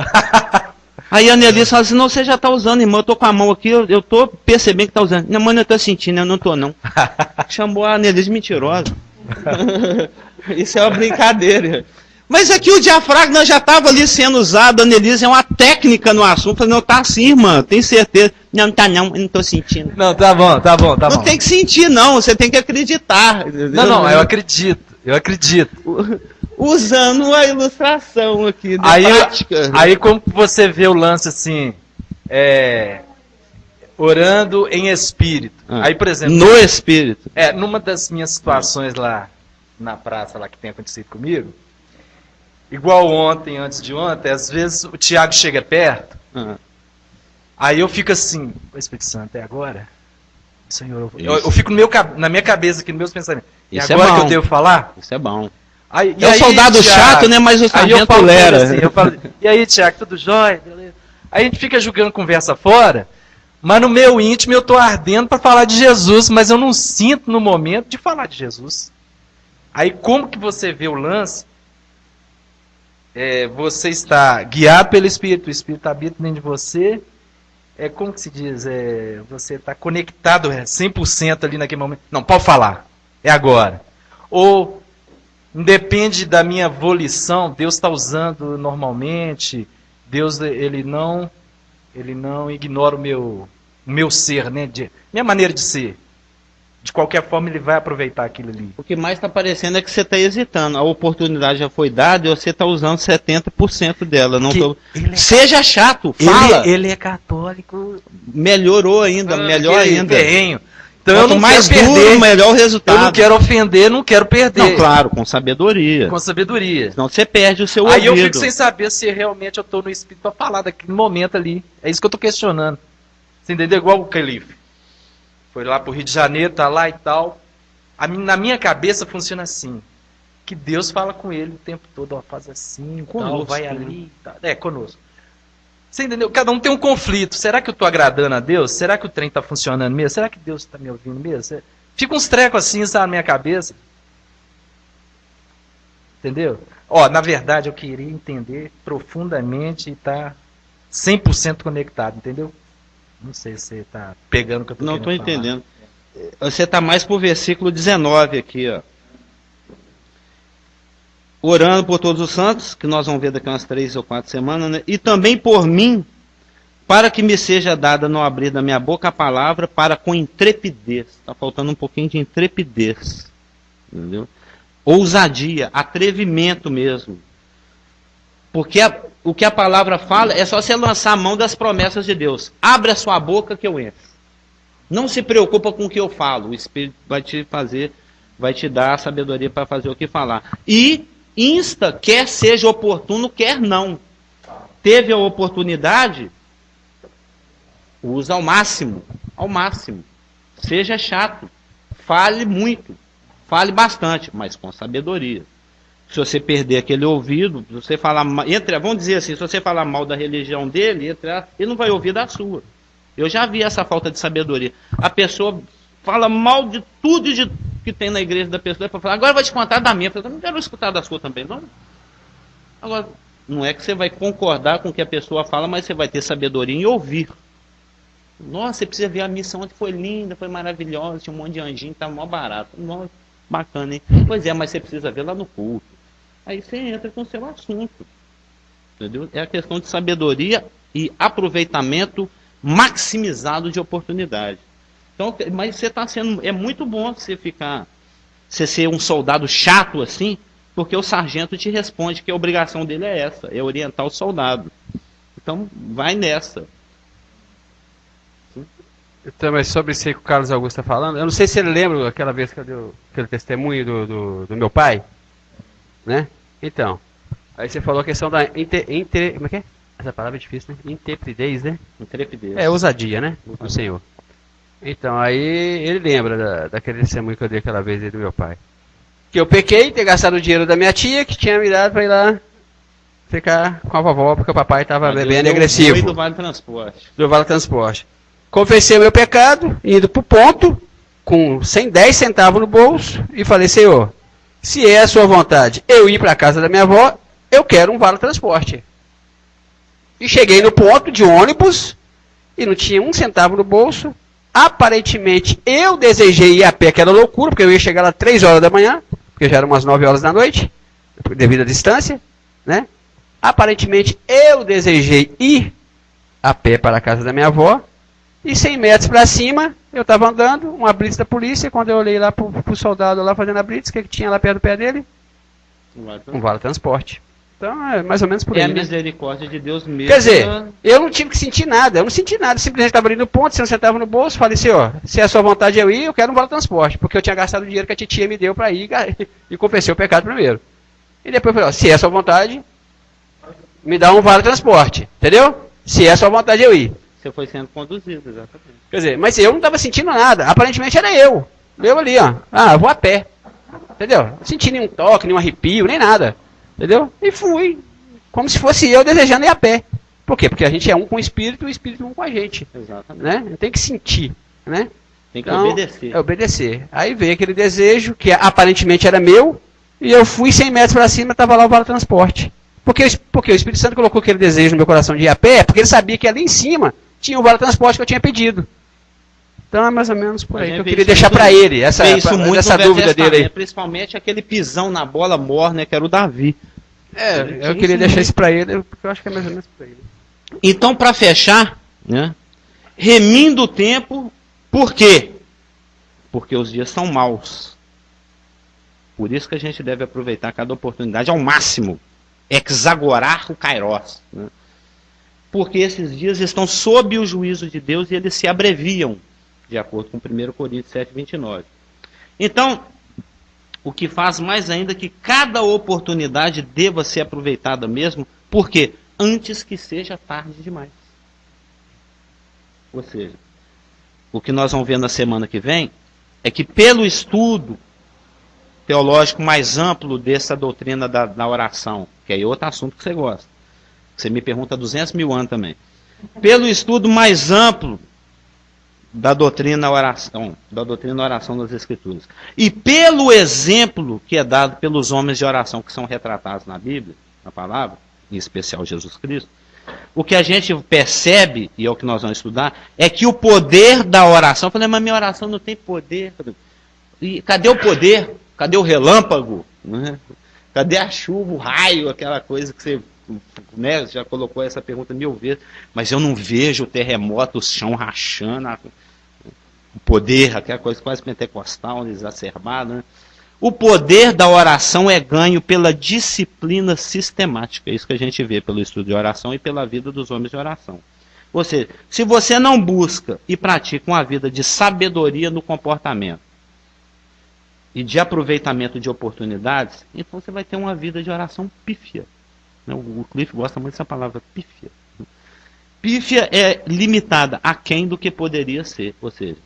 Aí a Annelise fala assim, não, você já está usando, irmão, eu estou com a mão aqui, eu estou percebendo que está usando. Não, mãe, eu estou sentindo, eu não estou não. Chamou a Annelise mentirosa. Isso é uma brincadeira. Mas aqui o diafragma já estava ali sendo usado, a Annelise é uma técnica no assunto. Falei, não, tá assim, irmã, tem certeza. Não, tá não, eu não estou sentindo. Não, tá bom. Não tem que sentir, não, você tem que acreditar. Não, eu acredito. usando a ilustração aqui da Aí, prática. aí como você vê o lance assim, orando em espírito. Aí, por exemplo, no espírito. numa das minhas situações lá na praça lá que tem acontecido comigo, igual ontem, antes de ontem, às vezes o Tiago chega perto, aí eu fico assim, o Espírito Santo, é agora? Senhor, eu fico na minha cabeça aqui, nos meus pensamentos. E Isso agora é que bom. eu devo falar? Isso é bom. Aí, É o soldado Thiago, chato, né? Mas o aí eu sargento falo lera. assim, e aí, Tiago, tudo jóia? Beleza? Aí a gente fica jogando conversa fora, mas no meu íntimo eu tô ardendo para falar de Jesus, mas eu não sinto no momento de falar de Jesus. Aí como que você vê o lance? Você está guiado pelo Espírito, o Espírito habita dentro de você. Como que se diz? Você está conectado 100% ali naquele momento. Não, pode falar. É agora. Ou independe da minha volição, Deus está usando normalmente. Deus ele não ignora o meu ser, né? Minha maneira de ser. De qualquer forma, ele vai aproveitar aquilo ali. O que mais está parecendo é que você está hesitando. A oportunidade já foi dada e você está usando 70% dela. Não tô... Seja chato, fala. Ele é católico. Melhorou ainda, melhor ainda. Ferrenho. Então Quanto eu não mais quero duro, perder. melhor o resultado. Eu não quero ofender, não quero perder. Não, claro, com sabedoria. Com sabedoria. Senão você perde o seu Aí ouvido. eu fico sem saber se realmente eu estou no espírito para falar daquele momento ali. É isso que eu estou questionando. Você entendeu? Igual o Calife. Foi lá pro Rio de Janeiro, tá lá e tal. Na minha cabeça funciona assim. Que Deus fala com ele o tempo todo, ó, faz assim, conosco, tal, vai ali. Tal. Conosco. Você entendeu? Cada um tem um conflito. Será que eu estou agradando a Deus? Será que o trem está funcionando mesmo? Será que Deus está me ouvindo mesmo? Fica uns trecos assim, sabe, na minha cabeça. Entendeu? Na verdade, eu queria entender profundamente e estar 100% conectado, entendeu? Não sei se você está pegando o que eu estou Não querendo estou entendendo. Você está mais para o versículo 19 aqui, ó. Orando por todos os santos, que nós vamos ver daqui a umas 3 ou 4 semanas, né? E também por mim, para que me seja dada no abrir da minha boca a palavra, para com intrepidez. Está faltando um pouquinho de intrepidez. Entendeu? Ousadia, atrevimento mesmo. Porque o que a palavra fala é só você lançar a mão das promessas de Deus. Abre a sua boca que eu entro. Não se preocupa com o que eu falo. O Espírito vai te fazer, vai te dar a sabedoria para fazer o que falar. E insta, quer seja oportuno, quer não. Teve a oportunidade, usa ao máximo. Ao máximo. Seja chato. Fale muito. Fale bastante, mas com sabedoria. Se você perder aquele ouvido, se você falar, vamos dizer assim, se você falar mal da religião dele, ele não vai ouvir da sua. Eu já vi essa falta de sabedoria. A pessoa fala mal de tudo que tem na igreja da pessoa, e fala, agora vai te contar da minha. Eu não quero escutar da sua também, não. Agora, não é que você vai concordar com o que a pessoa fala, mas você vai ter sabedoria em ouvir. Nossa, você precisa ver a missa ontem, foi linda, foi maravilhosa, tinha um monte de anjinho, estava mó barato. Nossa, bacana, hein? Pois é, mas você precisa ver lá no culto. Aí você entra com o seu assunto. Entendeu? É a questão de sabedoria e aproveitamento maximizado de oportunidade. Então, mas você está sendo. É muito bom você ser um soldado chato assim, porque o sargento te responde que a obrigação dele é essa, é orientar o soldado. Então, vai nessa. Então, mas sobre isso aí que o Carlos Augusto está falando, eu não sei se ele lembra aquela vez que eu dei aquele testemunho do meu pai, né? Então, aí você falou a questão da como é que é? Essa palavra é difícil, né? Intrepidez, né? Intrepidez. Ousadia, né? Do Senhor. Então, aí ele lembra daquele testemunho que eu dei aquela vez aí do meu pai. Que eu pequei, ter gastado o dinheiro da minha tia, que tinha me dado para ir lá ficar com a vovó, porque o papai estava bebendo e agressivo. Do Vale Transporte. Do Vale Transporte. Confessei o meu pecado, indo para o ponto, com 110 centavos no bolso, e falei, Senhor, se é a sua vontade eu ir para a casa da minha avó, eu quero um Vale Transporte. E cheguei no ponto de ônibus, e não tinha um centavo no bolso. Aparentemente, eu desejei ir a pé, que era loucura, porque eu ia chegar lá 3 horas da manhã, porque já eram umas 9 horas da noite, devido à distância, né? Aparentemente, eu desejei ir a pé para a casa da minha avó, e 100 metros para cima, eu estava andando, uma blitz da polícia, quando eu olhei lá para o soldado lá fazendo a blitz, o que tinha lá perto do pé dele? Um vale-transporte. Então é mais ou menos por É aí. a Né? misericórdia de Deus mesmo. Quer dizer, eu não tive que sentir nada. Eu não senti nada. Simplesmente estava ali no ponto, você não sentava no bolso, falei assim, ó, se é a sua vontade eu ir, eu quero um vale-transporte. Porque eu tinha gastado o dinheiro que a titia me deu para ir e confessei o pecado primeiro. E depois eu falei, ó, se é a sua vontade, me dá um vale-transporte. Entendeu? Se é a sua vontade eu ir. Você foi sendo conduzido, exatamente. Quer dizer, mas eu não estava sentindo nada. Aparentemente era eu. Eu ali, ó. Ah, eu vou a pé. Entendeu? Não senti nenhum toque, nenhum arrepio, nem nada. Entendeu? E fui. Como se fosse eu desejando ir a pé. Por quê? Porque a gente é um com o Espírito e o Espírito é um com a gente. Exatamente. Né? Tem que sentir. Né? Tem que Então, obedecer. É obedecer. Aí veio aquele desejo, que aparentemente era meu, e eu fui 100 metros para cima e estava lá o vale-transporte. Porque o Espírito Santo colocou aquele desejo no meu coração de ir a pé, porque ele sabia que ali em cima tinha o vale-transporte que eu tinha pedido. Então é mais ou menos por aí que eu queria deixar para ele, essa dúvida dele aí. Principalmente aquele pisão na bola morna, que era o Davi. Eu queria deixar isso para ele, porque eu acho que é mais ou menos por aí. Então, para fechar, né, remindo o tempo, por quê? Porque os dias são maus. Por isso que a gente deve aproveitar cada oportunidade ao máximo. Exagorar o Kairos. Né? Porque esses dias estão sob o juízo de Deus e eles se abreviam, de acordo com 1 Coríntios 7, 29. Então, o que faz mais ainda que cada oportunidade deva ser aproveitada mesmo, porque antes que seja tarde demais. Ou seja, o que nós vamos ver na semana que vem é que pelo estudo teológico mais amplo dessa doutrina da oração, que é outro assunto que você gosta, você me pergunta há 200 mil anos também, pelo estudo mais amplo da doutrina oração das Escrituras, e pelo exemplo que é dado pelos homens de oração que são retratados na Bíblia, na palavra, em especial Jesus Cristo, o que a gente percebe, e é o que nós vamos estudar, é que o poder da oração, eu falei, mas minha oração não tem poder. E cadê o poder? Cadê o relâmpago? Né? Cadê a chuva, o raio, aquela coisa que você, né, já colocou essa pergunta 1000 vezes, mas eu não vejo o terremoto, o chão rachando, o poder, aquela coisa quase pentecostal, exacerbada. Né? O poder da oração é ganho pela disciplina sistemática, é isso que a gente vê pelo estudo de oração e pela vida dos homens de oração. Ou seja, se você não busca e pratica uma vida de sabedoria no comportamento, e de aproveitamento de oportunidades, então você vai ter uma vida de oração pífia. O Cliff gosta muito dessa palavra, pífia. Pífia é limitada aquém do que poderia ser. Ou seja,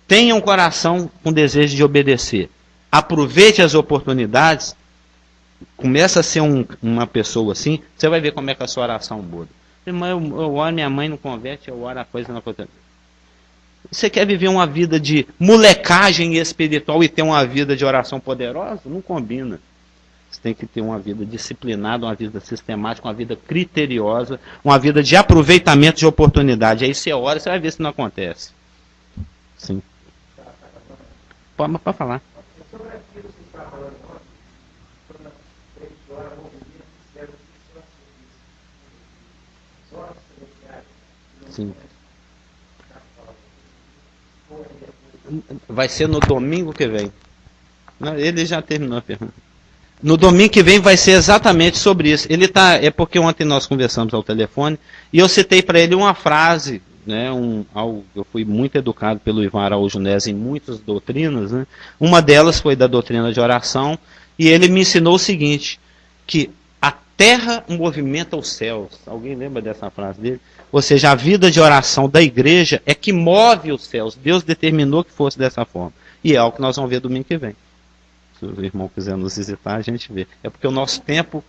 tenha um coração com desejo de obedecer. Aproveite as oportunidades. Começa a ser uma pessoa assim, você vai ver como é que a sua oração muda. Eu oro, minha mãe não converte, eu oro, a coisa não acontece. Você quer viver uma vida de molecagem espiritual e ter uma vida de oração poderosa? Não combina. Você tem que ter uma vida disciplinada, uma vida sistemática, uma vida criteriosa, uma vida de aproveitamento de oportunidade. Aí você ora, você vai ver se não acontece. Sim. Pode falar. Sim. Vai ser no domingo que vem. Não, ele já terminou a pergunta. No domingo que vem vai ser exatamente sobre isso. É porque ontem nós conversamos ao telefone e eu citei para ele uma frase, né, eu fui muito educado pelo Ivan Araújo Neves em muitas doutrinas, né? Uma delas foi da doutrina de oração, e ele me ensinou o seguinte, que a terra movimenta os céus. Alguém lembra dessa frase dele? Ou seja, a vida de oração da igreja é que move os céus. Deus determinou que fosse dessa forma. E é algo que nós vamos ver domingo que vem. Se o irmão quiser nos visitar, a gente vê. É porque o nosso tempo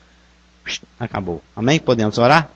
acabou. Amém? Podemos orar?